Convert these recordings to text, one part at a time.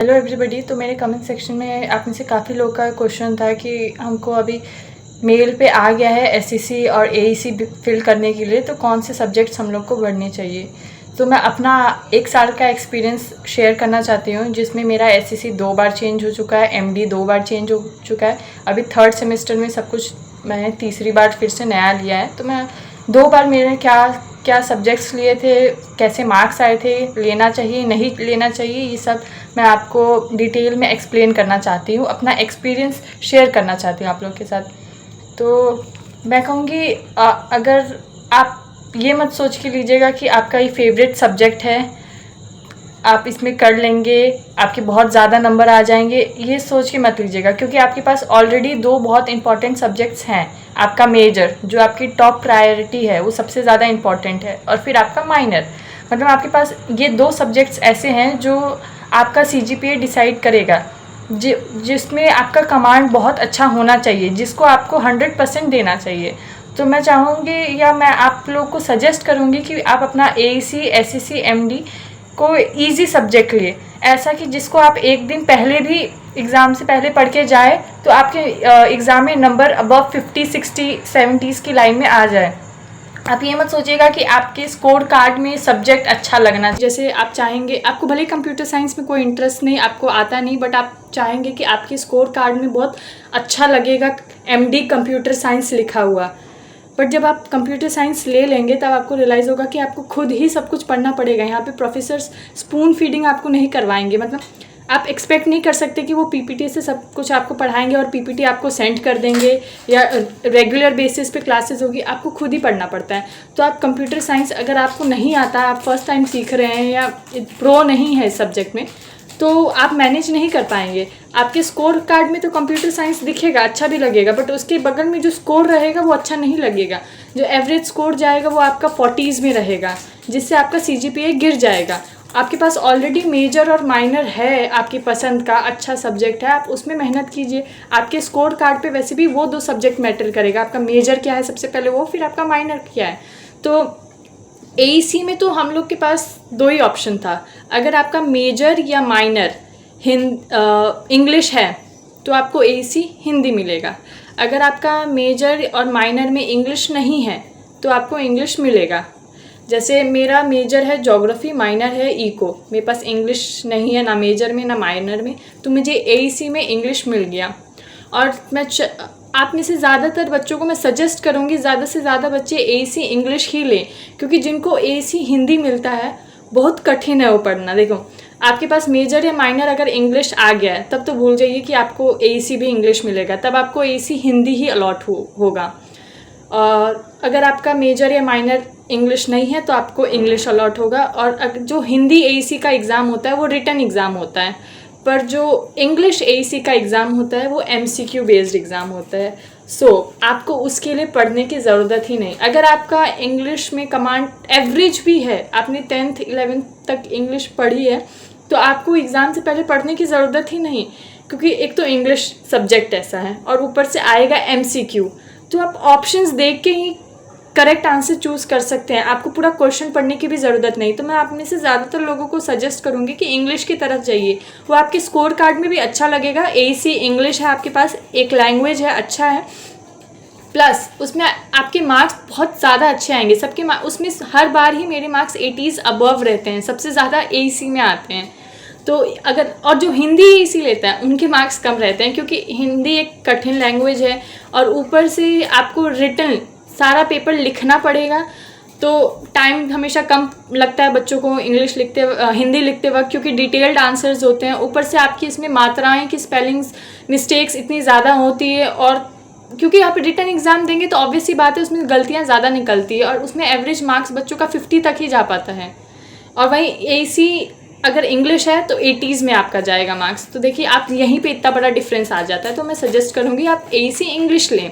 Hello everybody. तो मेरे comment section में आप में से काफ़ी लोग का क्वेश्चन था कि हमको अभी मेल पे आ गया है एसईसी और एईसी फिल करने के लिए, तो कौन से सब्जेक्ट्स हम लोग को पढ़ने चाहिए। तो मैं अपना 1 साल का एक्सपीरियंस शेयर करना चाहती हूँ, जिसमें मेरा एसईसी 2 बार चेंज हो चुका है, एमडी 2 बार चेंज हो चुका है। अभी 3rd सेमेस्टर में सब कुछ मैंने तीसरी बार फिर से नया लिया है। तो मैं 2 बार मेरे क्या सब्जेक्ट्स लिए थे, कैसे मार्क्स आए थे, लेना चाहिए नहीं लेना चाहिए, ये सब मैं आपको डिटेल में एक्सप्लेन करना चाहती हूँ, अपना एक्सपीरियंस शेयर करना चाहती हूँ आप लोग के साथ। तो मैं कहूँगी अगर आप ये मत सोच के लीजिएगा कि आपका ये फेवरेट सब्जेक्ट है, आप इसमें कर लेंगे, आपके बहुत ज़्यादा नंबर आ जाएंगे, ये सोच के मत लीजिएगा, क्योंकि आपके पास ऑलरेडी 2 बहुत इंपॉर्टेंट सब्जेक्ट्स हैं। आपका मेजर जो आपकी टॉप प्रायोरिटी है वो सबसे ज़्यादा इंपॉर्टेंट है, और फिर आपका माइनर, मतलब आपके पास ये 2 सब्जेक्ट्स ऐसे हैं जो आपका सीजीपीए डिसाइड करेगा, जिसमें आपका कमांड बहुत अच्छा होना चाहिए, जिसको आपको 100% देना चाहिए। तो मैं चाहूँगी या मैं आप लोग को सजेस्ट करूँगी कि आप अपना एईसी, एसईसी, एमडी को इजी सब्जेक्ट लिए, ऐसा कि जिसको आप एक दिन पहले भी एग्ज़ाम से पहले पढ़ के जाए तो आपके एग्ज़ाम में नंबर अबव 50, 60, 70s की लाइन में आ जाए। आप ये मत सोचिएगा कि आपके स्कोर कार्ड में सब्जेक्ट अच्छा लगना, जैसे आप चाहेंगे, आपको भले कंप्यूटर साइंस में कोई इंटरेस्ट नहीं, आपको आता नहीं, बट आप चाहेंगे कि आपके स्कोर कार्ड में बहुत अच्छा लगेगा एमडी कंप्यूटर साइंस लिखा हुआ। बट जब आप कंप्यूटर साइंस ले लेंगे तब आपको रियलाइज़ होगा कि आपको खुद ही सब कुछ पढ़ना पड़ेगा। यहाँ पे प्रोफेसर्स स्पून फीडिंग आपको नहीं करवाएंगे, मतलब आप एक्सपेक्ट नहीं कर सकते कि वो पीपीटी से सब कुछ आपको पढ़ाएंगे और पीपीटी आपको सेंड कर देंगे, या रेगुलर बेसिस पे क्लासेस होगी, आपको खुद ही पढ़ना पड़ता है। तो आप कंप्यूटर साइंस अगर आपको नहीं आता, आप फर्स्ट टाइम सीख रहे हैं या प्रो नहीं है इस सब्जेक्ट में, तो आप मैनेज नहीं कर पाएंगे। आपके स्कोर कार्ड में तो कंप्यूटर साइंस दिखेगा, अच्छा भी लगेगा, बट उसके बगल में जो स्कोर रहेगा वो अच्छा नहीं लगेगा। जो एवरेज स्कोर जाएगा वो आपका 40s में रहेगा, जिससे आपका सीजीपीए गिर जाएगा। आपके पास ऑलरेडी मेजर और माइनर है, आपकी पसंद का अच्छा सब्जेक्ट है, आप उसमें मेहनत कीजिए। आपके स्कोर कार्ड पे वैसे भी वो 2 सब्जेक्ट मैटर करेगा, आपका मेजर क्या है सबसे पहले वो, फिर आपका माइनर क्या है। तो एईसी में तो हम लोग के पास 2 ही ऑप्शन था। अगर आपका मेजर या माइनर इंग्लिश है तो आपको एईसी हिंदी मिलेगा। अगर आपका मेजर और माइनर में इंग्लिश नहीं है तो आपको इंग्लिश मिलेगा। जैसे मेरा मेजर है ज्योग्राफी, माइनर है इको, मेरे पास इंग्लिश नहीं है, ना मेजर में ना माइनर में, तो मुझे एईसी में इंग्लिश मिल गया। और मैं आप में से ज़्यादातर बच्चों को मैं सजेस्ट करूँगी ज़्यादा से ज़्यादा बच्चे एईसी इंग्लिश ही लें, क्योंकि जिनको एईसी हिंदी मिलता है बहुत कठिन है वो पढ़ना। देखो, आपके पास मेजर या माइनर अगर इंग्लिश आ गया है तब तो भूल जाइए कि आपको एईसी भी इंग्लिश मिलेगा, तब आपको एईसी हिंदी ही अलॉट होगा। और अगर आपका मेजर या माइनर इंग्लिश नहीं है तो आपको इंग्लिश अलॉट होगा। और जो हिंदी एईसी का एग्ज़ाम होता है वो रिटन एग्ज़ाम होता है, पर जो इंग्लिश एईसी का एग्ज़ाम होता है वो एमसीक्यू बेस्ड एग्ज़ाम होता है। आपको उसके लिए पढ़ने की ज़रूरत ही नहीं। अगर आपका इंग्लिश में कमांड एवरेज भी है, आपने 10th 11th तक इंग्लिश पढ़ी है, तो आपको एग्ज़ाम से पहले पढ़ने की ज़रूरत ही नहीं, क्योंकि एक तो इंग्लिश सब्जेक्ट ऐसा है और ऊपर से आएगा एमसीक्यू, तो आप ऑप्शंस देख के ही करेक्ट आंसर चूज़ कर सकते हैं, आपको पूरा क्वेश्चन पढ़ने की भी ज़रूरत नहीं। तो मैं आप में से ज़्यादातर लोगों को सजेस्ट करूँगी कि इंग्लिश की तरफ जाइए, वो आपके स्कोर कार्ड में भी अच्छा लगेगा। एईसी इंग्लिश है, आपके पास एक लैंग्वेज है, अच्छा है, प्लस उसमें आपके मार्क्स बहुत ज़्यादा अच्छे आएंगे। सबके उसमें हर बार ही मेरे मार्क्स 80s अबव रहते हैं, सबसे ज़्यादा एईसी में आते हैं। तो अगर, और जो हिंदी एईसी लेता है उनके मार्क्स कम रहते हैं, क्योंकि हिंदी एक कठिन लैंग्वेज है और ऊपर से आपको रिटन सारा पेपर लिखना पड़ेगा, तो टाइम हमेशा कम लगता है बच्चों को इंग्लिश हिंदी लिखते वक्त, क्योंकि डिटेल्ड आंसर्स होते हैं। ऊपर से आपकी इसमें मात्राएं की स्पेलिंग्स मिस्टेक्स इतनी ज़्यादा होती है, और क्योंकि आप रिटन एग्ज़ाम देंगे तो ऑब्वियस सी बात है उसमें गलतियाँ ज़्यादा निकलती है, और उसमें एवरेज मार्क्स बच्चों का 50 तक ही जा पाता है। और वहीं एईसी अगर इंग्लिश है तो 80s में आपका जाएगा मार्क्स। तो देखिए, आप यहीं पे इतना बड़ा डिफरेंस आ जाता है। तो मैं सजेस्ट करूँगी आप एईसी इंग्लिश लें।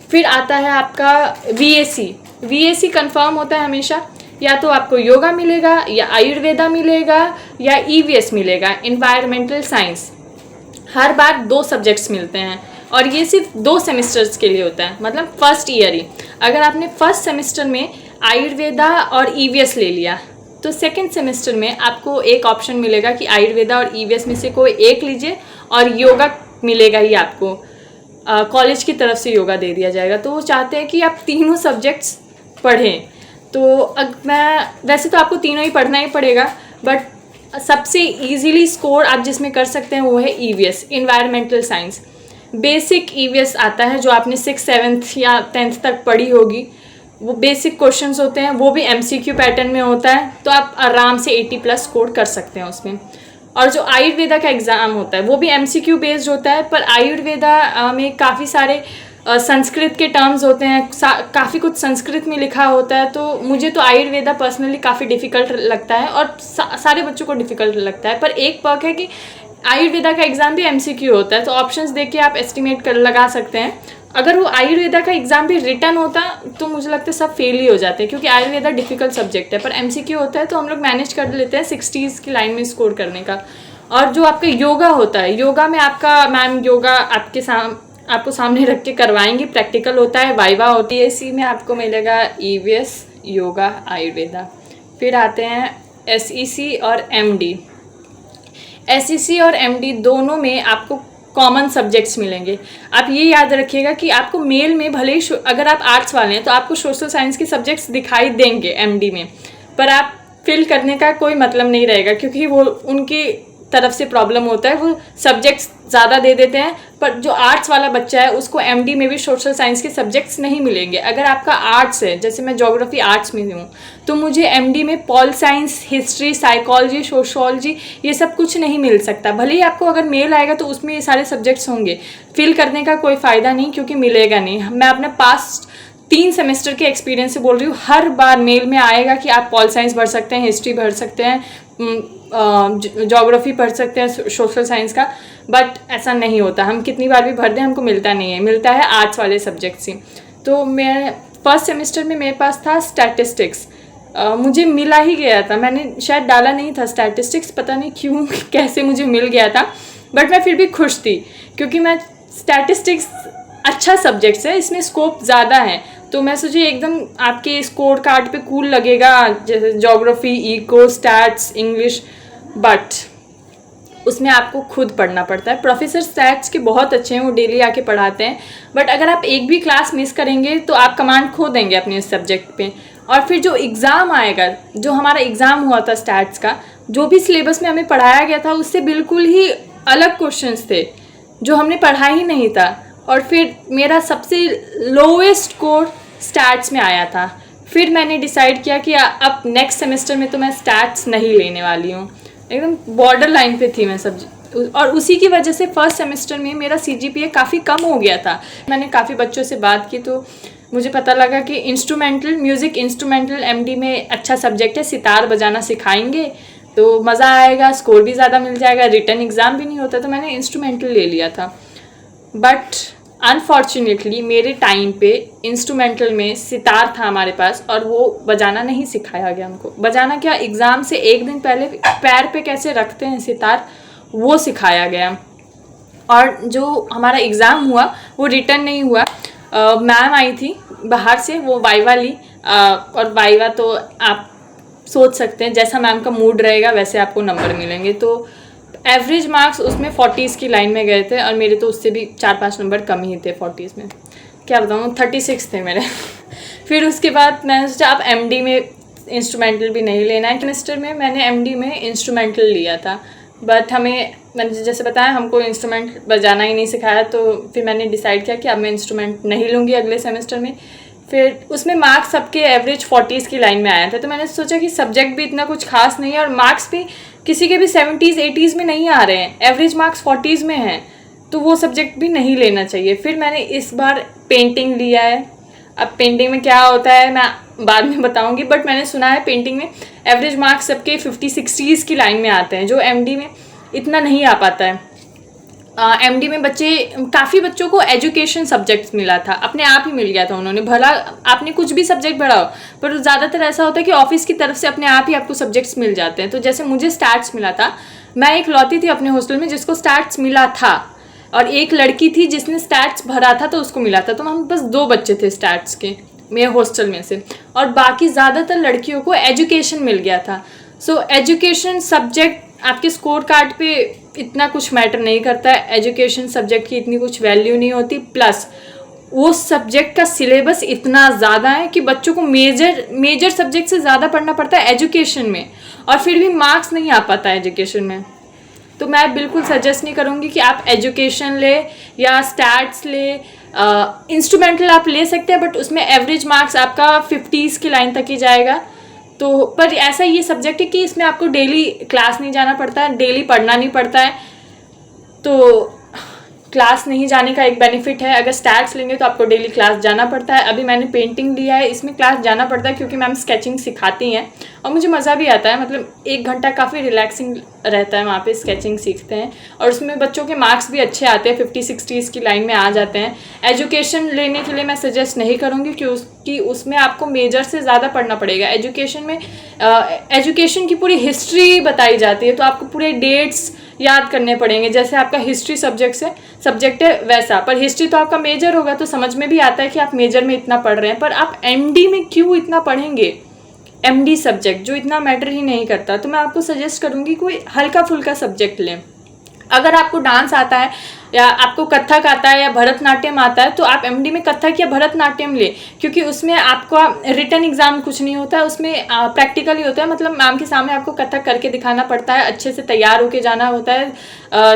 फिर आता है आपका वीएसी कंफर्म होता है हमेशा, या तो आपको योगा मिलेगा, या आयुर्वेदा मिलेगा, या ईवीएस मिलेगा, इन्वायरमेंटल साइंस। हर बार 2 सब्जेक्ट्स मिलते हैं, और ये सिर्फ 2 सेमेस्टर्स के लिए होता है, मतलब फर्स्ट ईयर ही। अगर आपने फर्स्ट सेमेस्टर में आयुर्वेदा और ईवीएस ले लिया तो सेकंड सेमेस्टर में आपको एक ऑप्शन मिलेगा कि आयुर्वेदा और ईवीएस में से कोई एक लीजिए, और योगा मिलेगा ही आपको, कॉलेज की तरफ से योगा दे दिया जाएगा। तो वो चाहते हैं कि आप तीनों सब्जेक्ट्स पढ़ें। तो मैं वैसे तो आपको तीनों ही पढ़ना ही पड़ेगा, बट सबसे इजीली स्कोर आप जिसमें कर सकते हैं वो है EVS, environmental science. Basic EVS आता है जो आपने 6th 7th या 10th तक पढ़ी होगी। वो बेसिक क्वेश्चंस होते हैं, वो भी एमसीक्यू पैटर्न में होता है, तो आप आराम से 80+ स्कोर कर सकते हैं उसमें। और जो आयुर्वेदा का एग्ज़ाम होता है वो भी एमसीक्यू बेस्ड होता है, पर आयुर्वेदा में काफ़ी सारे संस्कृत के टर्म्स होते हैं, काफ़ी कुछ संस्कृत में लिखा होता है। तो मुझे तो आयुर्वेदा पर्सनली काफ़ी डिफ़िकल्ट लगता है, और सारे बच्चों को डिफ़िकल्ट लगता है। पर एक पर्क है कि आयुर्वेदा का एग्ज़ाम भी एमसीक्यू होता है, तो ऑप्शंस देख के आप एस्टिमेट कर लगा सकते हैं। अगर वो आयुर्वेदा का एग्ज़ाम भी रिटर्न होता तो मुझे लगता है सब फेल ही हो जाते हैं, क्योंकि आयुर्वेदा डिफ़िकल्ट सब्जेक्ट है। पर एमसीक्यू होता है तो हम लोग मैनेज कर लेते हैं 60s की लाइन में स्कोर करने का। और जो आपका योगा होता है, योगा में आपका मैम योगा आपको सामने रख के करवाएंगी, प्रैक्टिकल होता है, वाइवा होती है। इसी में आपको मिलेगा ईवीएस, योगा, आयुर्वेदा। फिर आते हैं एसईसी और एमडी। एसईसी और एमडी दोनों में आपको कॉमन सब्जेक्ट्स मिलेंगे। आप ये याद रखिएगा कि आपको मेल में भले ही अगर आप आर्ट्स वाले हैं तो आपको सोशल साइंस के सब्जेक्ट्स दिखाई देंगे एमडी में, पर आप फिल करने का कोई मतलब नहीं रहेगा, क्योंकि वो उनकी तरफ से प्रॉब्लम होता है, वो सब्जेक्ट्स ज़्यादा दे देते हैं। पर जो आर्ट्स वाला बच्चा है उसको एमडी में भी सोशल साइंस के सब्जेक्ट्स नहीं मिलेंगे। अगर आपका आर्ट्स है, जैसे मैं ज्योग्राफी आर्ट्स में हूँ, तो मुझे एमडी में pol science, history, psychology, sociology ये सब कुछ नहीं मिल सकता। भले ही आपको अगर मेल आएगा तो उसमें ये सारे सब्जेक्ट्स होंगे, फिल करने का कोई फ़ायदा नहीं, क्योंकि मिलेगा नहीं। मैं अपने पास्ट 3 सेमेस्टर के एक्सपीरियंस से बोल रही हूँ, हर बार मेल में आएगा कि आप पॉल साइंस भर सकते हैं, हिस्ट्री भर सकते हैं, ज्योग्राफी पढ़ सकते हैं, सोशल साइंस का, बट ऐसा नहीं होता। हम कितनी बार भी भर दें हमको मिलता नहीं है, मिलता है आर्ट्स वाले सब्जेक्ट्स ही। तो मैं फर्स्ट सेमेस्टर में मेरे पास था स्टैटिस्टिक्स, मुझे मिला ही गया था, मैंने शायद डाला नहीं था स्टैटिस्टिक्स, पता नहीं क्यों कैसे मुझे मिल गया था, बट मैं फिर भी खुश थी, क्योंकि मैं स्टैटिस्टिक्स अच्छा सब्जेक्ट्स है, इसमें स्कोप ज़्यादा है। तो मैं सोची एकदम आपके स्कोर कार्ड पे कूल लगेगा, जैसे geography, eco, stats, English, but उसमें आपको खुद पढ़ना पड़ता है। प्रोफेसर स्टैट्स के बहुत अच्छे हैं, वो डेली आके पढ़ाते हैं, बट अगर आप एक भी क्लास मिस करेंगे तो आप कमांड खो देंगे अपने इस सब्जेक्ट पे। और फिर जो एग्ज़ाम आएगा, जो हमारा एग्ज़ाम हुआ था स्टैट्स का, जो भी सिलेबस में हमें पढ़ाया गया था उससे बिल्कुल ही अलग क्वेश्चंस थे जो हमने पढ़ा ही नहीं था। और फिर मेरा सबसे लोवेस्ट स्कोर स्टैट्स में आया था। फिर मैंने डिसाइड किया कि अब नेक्स्ट सेमेस्टर में तो मैं स्टैट्स नहीं लेने वाली हूँ, एकदम बॉर्डर लाइन पे थी मैं और उसी की वजह से फर्स्ट सेमेस्टर में मेरा CGPA काफ़ी कम हो गया था। मैंने काफ़ी बच्चों से बात की तो मुझे पता लगा कि इंस्ट्रूमेंटल म्यूज़िक, इंस्ट्रूमेंटल MD में अच्छा सब्जेक्ट है, सितार बजाना सिखाएंगे तो मज़ा आएगा, स्कोर भी ज़्यादा मिल जाएगा, रिटर्न एग्ज़ाम भी नहीं होता, तो मैंने इंस्ट्रूमेंटल ले लिया था। बट अनफॉर्चुनेटली मेरे टाइम पे इंस्ट्रूमेंटल में सितार था हमारे पास, और वो बजाना नहीं सिखाया गया हमको। बजाना क्या, एग्ज़ाम से एक दिन पहले पैर पे कैसे रखते हैं सितार, वो सिखाया गया। और जो हमारा एग्ज़ाम हुआ वो रिटर्न नहीं हुआ। मैम आई थी बाहर से, वो वाइवा ली, और वाइवा तो आप सोच सकते हैं जैसा मैम का मूड रहेगा वैसे आपको नंबर मिलेंगे। तो एवरेज मार्क्स उसमें 40s की लाइन में गए थे, और मेरे तो उससे भी 4-5 नंबर कम ही थे 40s में, क्या बताऊँ 36 थे मेरे। फिर उसके बाद मैंने सोचा अब MD में इंस्ट्रूमेंटल भी नहीं लेना है। सेमेस्टर में मैंने MD में इंस्ट्रूमेंटल लिया था, बट मैंने जैसे बताया हमको इंस्ट्रूमेंट बजाना ही नहीं सिखाया, तो फिर मैंने डिसाइड किया कि अब मैं इंस्ट्रूमेंट नहीं लूँगी अगले सेमेस्टर में। फिर उसमें मार्क्स सबके एवरेज 40s की लाइन में आया था, तो मैंने सोचा कि सब्जेक्ट भी इतना कुछ खास नहीं है, और मार्क्स भी किसी के भी 70s 80s में नहीं आ रहे हैं, एवरेज मार्क्स 40s में हैं, तो वो सब्जेक्ट भी नहीं लेना चाहिए। फिर मैंने इस बार पेंटिंग लिया है। अब पेंटिंग में क्या होता है मैं बाद में बताऊंगी, बट मैंने सुना है पेंटिंग में एवरेज मार्क्स सबके 50-60s की लाइन में आते हैं, जो MD में इतना नहीं आ पाता है। MD में काफ़ी बच्चों को एजुकेशन सब्जेक्ट्स मिला था, अपने आप ही मिल गया था उन्होंने, भला आपने कुछ भी सब्जेक्ट पढ़ा हो, पर ज़्यादातर ऐसा होता है कि ऑफिस की तरफ से अपने आप ही आपको सब्जेक्ट्स मिल जाते हैं। तो जैसे मुझे स्टैट्स मिला था, मैं एक लौती थी अपने हॉस्टल में जिसको स्टैट्स मिला था, और एक लड़की थी जिसने स्टैट्स भरा था तो उसको मिला था, तो हम बस 2 बच्चे थे स्टैट्स के। मेरे हॉस्टल में से, और बाकी ज़्यादातर लड़कियों को एजुकेशन मिल गया था। सो एजुकेशन सब्जेक्ट आपके स्कोर कार्ड पे इतना कुछ मैटर नहीं करता है, एजुकेशन सब्जेक्ट की इतनी कुछ वैल्यू नहीं होती, प्लस वो सब्जेक्ट का सिलेबस इतना ज़्यादा है कि बच्चों को मेजर सब्जेक्ट से ज़्यादा पढ़ना पड़ता है एजुकेशन में, और फिर भी मार्क्स नहीं आ पाता है एजुकेशन में। तो मैं बिल्कुल सजेस्ट नहीं करूँगी कि आप एजुकेशन ले या स्टैट्स ले। इंस्ट्रूमेंटल आप ले सकते हैं, बट उसमें एवरेज मार्क्स आपका 50s की लाइन तक ही जाएगा। तो पर ऐसा ये सब्जेक्ट है कि इसमें आपको डेली क्लास नहीं जाना पड़ता है, डेली पढ़ना नहीं पड़ता है। तो क्लास नहीं जाने का एक बेनिफिट है। अगर स्टैट्स लेंगे तो आपको डेली क्लास जाना पड़ता है। अभी मैंने पेंटिंग लिया है, इसमें क्लास जाना पड़ता है क्योंकि मैम स्केचिंग सिखाती हैं और मुझे मज़ा भी आता है। मतलब 1 घंटा काफ़ी रिलैक्सिंग रहता है, वहाँ पे स्केचिंग सीखते हैं और उसमें बच्चों के मार्क्स भी अच्छे आते हैं, 50-60s की लाइन में आ जाते हैं। एजुकेशन लेने के लिए मैं सजेस्ट नहीं करूँगी क्योंकि उसमें आपको मेजर से ज़्यादा पढ़ना पड़ेगा। एजुकेशन में एजुकेशन की पूरी हिस्ट्री बताई जाती है, तो आपको पूरे डेट्स याद करने पड़ेंगे। जैसे आपका हिस्ट्री सब्जेक्ट है वैसा, पर हिस्ट्री तो आपका मेजर होगा तो समझ में भी आता है कि आप मेजर में इतना पढ़ रहे हैं। पर आप एमडी में क्यों इतना पढ़ेंगे, एमडी सब्जेक्ट जो इतना मैटर ही नहीं करता। तो मैं आपको सजेस्ट करूँगी कोई हल्का फुल्का सब्जेक्ट लें। अगर आपको डांस आता है या आपको कथक आता है या भरतनाट्यम आता है तो आप एमडी में कथक या भरतनाट्यम ले, क्योंकि उसमें आपका रिटन एग्जाम कुछ नहीं होता है, उसमें प्रैक्टिकल ही होता है। मतलब मैम के सामने आपको कथक करके दिखाना पड़ता है, अच्छे से तैयार होके जाना होता है,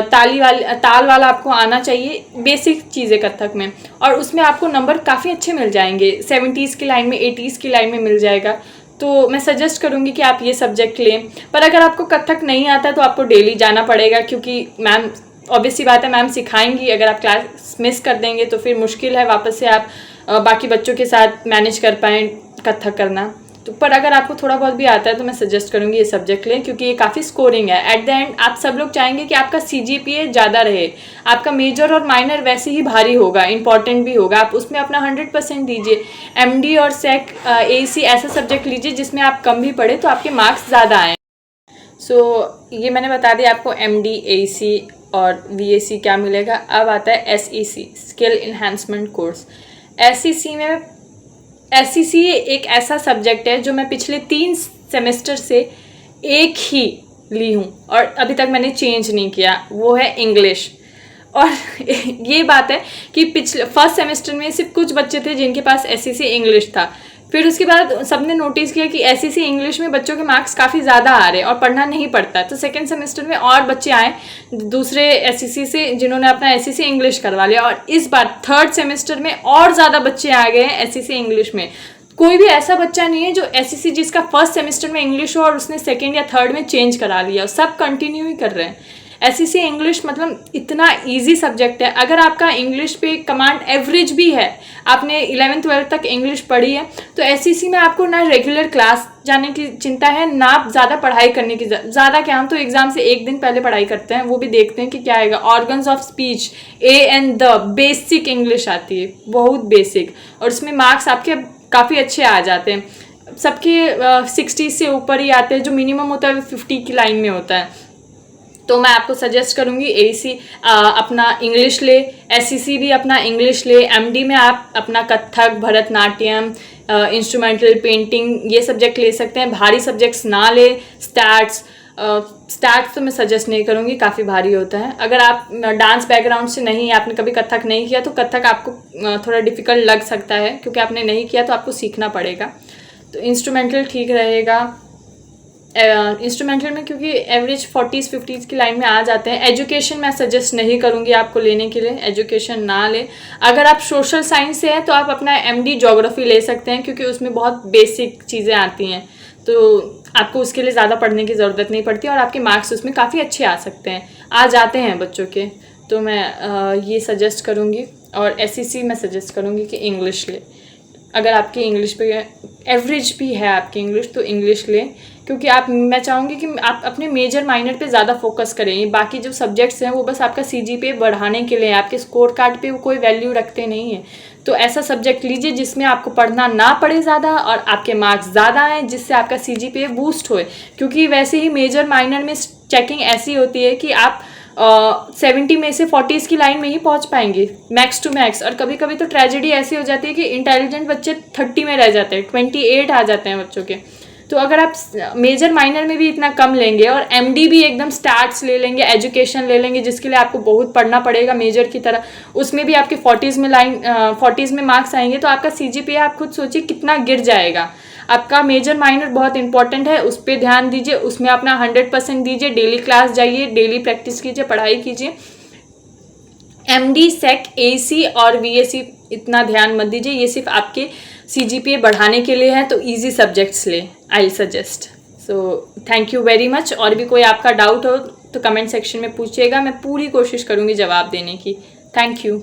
ताल वाला आपको आना चाहिए, बेसिक चीज़ें कथक में। और उसमें आपको नंबर काफ़ी अच्छे मिल जाएंगे, 70s की लाइन में, 80s की लाइन में मिल जाएगा। तो मैं सजेस्ट करूँगी कि आप ये सब्जेक्ट लें। पर अगर आपको कथक नहीं आता तो आपको डेली जाना पड़ेगा, क्योंकि मैम ऑब्वियसली बात है मैम सिखाएंगी। अगर आप क्लास मिस कर देंगे तो फिर मुश्किल है वापस से आप बाकी बच्चों के साथ मैनेज कर पाएँ कथक करना। तो पर अगर आपको थोड़ा बहुत भी आता है तो मैं सजेस्ट करूँगी ये सब्जेक्ट लें, क्योंकि ये काफ़ी स्कोरिंग है। एट द एंड आप सब लोग चाहेंगे कि आपका CGPA ज़्यादा रहे, आपका मेजर और माइनर वैसे ही भारी होगा, इंपॉर्टेंट भी होगा, आप उसमें अपना 100% दीजिए। MD और SEC AEC ऐसा सब्जेक्ट लीजिए जिसमें आप कम भी पढ़े तो आपके मार्क्स ज़्यादा आएँ। सो ये मैंने बता दिया आपको MD AEC और VAC क्या मिलेगा। अब आता है SEC, skill enhancement course. SEC एक ऐसा सब्जेक्ट है जो मैं पिछले 3 सेमेस्टर से एक ही ली हूँ और अभी तक मैंने चेंज नहीं किया, वो है इंग्लिश। और ये बात है कि पिछले फर्स्ट सेमेस्टर में सिर्फ कुछ बच्चे थे जिनके पास SEC इंग्लिश था। फिर उसके बाद सबने नोटिस किया कि SEC इंग्लिश में बच्चों के मार्क्स काफ़ी ज़्यादा आ रहे हैं और पढ़ना नहीं पड़ता। तो सेकेंड सेमेस्टर में और बच्चे आए दूसरे SEC से जिन्होंने अपना SEC इंग्लिश करवा लिया, और इस बार थर्ड सेमेस्टर में और ज़्यादा बच्चे आ गए हैं SEC इंग्लिश में। कोई भी ऐसा बच्चा नहीं है जो SEC जिसका फर्स्ट सेमेस्टर में इंग्लिश हो और उसने सेकेंड या थर्ड में चेंज करा लिया, सब कंटिन्यू ही कर रहे हैं। SEC इंग्लिश मतलब इतना इजी सब्जेक्ट है। अगर आपका इंग्लिश पे कमांड एवरेज भी है, आपने 11th-12th तक इंग्लिश पढ़ी है, तो SEC में आपको ना रेगुलर क्लास जाने की चिंता है, ना ज़्यादा पढ़ाई करने की। ज़्यादा क्या, हम तो एग्ज़ाम से 1 दिन पहले पढ़ाई करते हैं, वो भी देखते हैं कि क्या आएगा। Organs of speech, A and the basic English आती है, बहुत बेसिक, और उसमें मार्क्स आपके काफ़ी अच्छे आ जाते हैं। सबके 60 से ऊपर ही आते हैं, जो मिनिमम होता है वो 50 की लाइन में होता है। तो मैं आपको सजेस्ट करूँगी AEC अपना इंग्लिश ले, SEC भी अपना इंग्लिश ले। MD में आप अपना कथक, भरतनाट्यम, इंस्ट्रूमेंटल, पेंटिंग ये सब्जेक्ट ले सकते हैं। भारी सब्जेक्ट्स ना ले। स्टैट्स तो मैं सजेस्ट नहीं करूँगी, काफ़ी भारी होता है। अगर आप डांस बैकग्राउंड से नहीं, आपने कभी कथक नहीं किया तो कथक आपको थोड़ा डिफ़िकल्ट लग सकता है, क्योंकि आपने नहीं किया तो आपको सीखना पड़ेगा। तो इंस्ट्रूमेंटल ठीक रहेगा। इंस्ट्रूमेंटल में क्योंकि एवरेज 40s-50s की लाइन में आ जाते हैं। एजुकेशन मैं सजेस्ट नहीं करूँगी आपको लेने के लिए, एजुकेशन ना ले। अगर आप सोशल साइंस से हैं तो आप अपना MD ज्योग्राफी ले सकते हैं, क्योंकि उसमें बहुत बेसिक चीज़ें आती हैं, तो आपको उसके लिए ज़्यादा पढ़ने की ज़रूरत नहीं पड़ती और आपके मार्क्स उसमें काफ़ी अच्छे आ सकते हैं, आ जाते हैं बच्चों के। तो मैं ये सजेस्ट करूँगी। और SEC मैं सजेस्ट करूँगी कि इंग्लिश ले। अगर आपकी इंग्लिश पे एवरेज भी है आपकी इंग्लिश तो इंग्लिश लें, क्योंकि मैं चाहूँगी कि आप अपने मेजर माइनर पे ज़्यादा फोकस करें। बाकी जो सब्जेक्ट्स हैं वो बस आपका CGPA बढ़ाने के लिए, आपके स्कोर कार्ड पे वो कोई वैल्यू रखते नहीं हैं। तो ऐसा सब्जेक्ट लीजिए जिसमें आपको पढ़ना ना पड़े ज़्यादा और आपके मार्क्स ज़्यादा आएँ, जिससे आपका CGPA बूस्ट होए। क्योंकि वैसे ही मेजर माइनर में चेकिंग ऐसी होती है कि आप 70 में से 40s की लाइन में ही पहुंच पाएंगे मैक्स टू मैक्स। और कभी कभी तो ट्रेजेडी ऐसी हो जाती है कि इंटेलिजेंट बच्चे 30 में रह जाते हैं, 28 आ जाते हैं बच्चों के। तो अगर आप मेजर माइनर में भी इतना कम लेंगे और एमडी भी एकदम स्टैट्स ले लेंगे, एजुकेशन ले लेंगे, जिसके लिए आपको बहुत पढ़ना पड़ेगा मेजर की तरह, उसमें भी आपके 40s में मार्क्स आएंगे, तो आपका सीजीपीए आप खुद सोचिए कितना गिर जाएगा। आपका मेजर माइनर बहुत इंपॉर्टेंट है, उस पर ध्यान दीजिए, उसमें अपना 100% दीजिए, डेली क्लास जाइए, डेली प्रैक्टिस कीजिए, पढ़ाई कीजिए। एमडी, सेक, एसी और वीएसी इतना ध्यान मत दीजिए, ये सिर्फ आपके सीजीपीए बढ़ाने के लिए है, तो इजी सब्जेक्ट्स ले, I suggest. So thank you very much. और भी कोई आपका डाउट हो तो कमेंट सेक्शन में पूछिएगा, मैं पूरी कोशिश करूँगी जवाब देने की। Thank you.